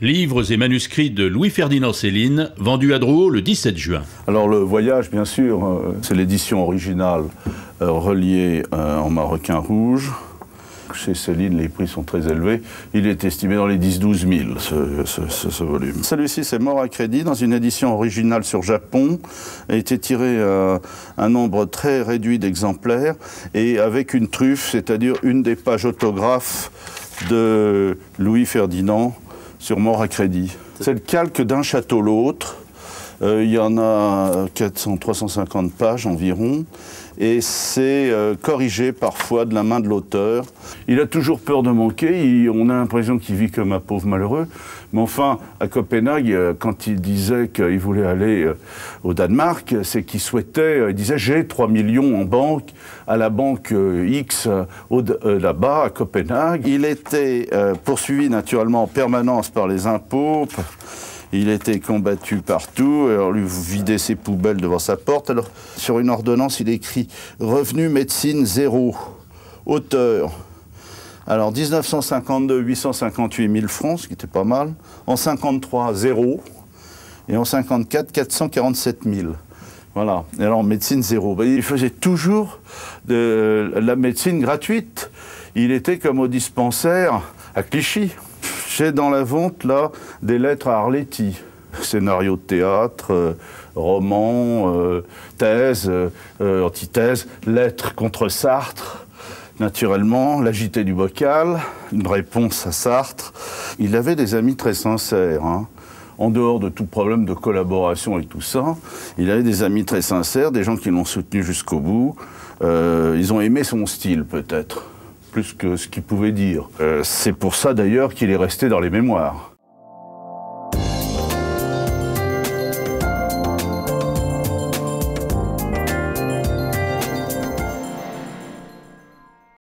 Livres et manuscrits de Louis-Ferdinand Céline, vendus à Drouot le 17 juin. Alors le voyage, bien sûr, c'est l'édition originale reliée en maroquin rouge. Chez Céline, les prix sont très élevés. Il est estimé dans les 10-12 000, ce volume. Celui-ci, c'est Mort à crédit, dans une édition originale sur Japon. A été tiré un nombre très réduit d'exemplaires et avec une truffe, c'est-à-dire une des pages autographes de Louis-Ferdinand sur Mort à crédit. C'est le calque d'un château l'autre. Il y en a 350 pages environ, et c'est corrigé parfois de la main de l'auteur. Il a toujours peur de manquer, on a l'impression qu'il vit comme un pauvre malheureux, mais enfin, à Copenhague, quand il disait qu'il voulait aller au Danemark, c'est qu'il souhaitait, il disait « j'ai 3 millions en banque, à la banque X, là-bas, à Copenhague ». Il était poursuivi naturellement en permanence par les impôts. Il était combattu partout, alors lui vidait ses poubelles devant sa porte. Alors, sur une ordonnance, il écrit « Revenu médecine 0, auteur ». Alors, 1952, 858 000 francs, ce qui était pas mal. En 53, 0. Et en 54, 447 000. Voilà. Et alors, médecine 0. Il faisait toujours de la médecine gratuite. Il était comme au dispensaire à Clichy. J'ai dans la vente, là, des lettres à Arletty. Scénario de théâtre, roman, thèse, antithèse, lettres contre Sartre, naturellement, l'agité du bocal, une réponse à Sartre. Il avait des amis très sincères, hein. En dehors de tout problème de collaboration et tout ça, il avait des amis très sincères, des gens qui l'ont soutenu jusqu'au bout. Ils ont aimé son style, peut-être, plus que ce qu'il pouvait dire. C'est pour ça d'ailleurs qu'il est resté dans les mémoires.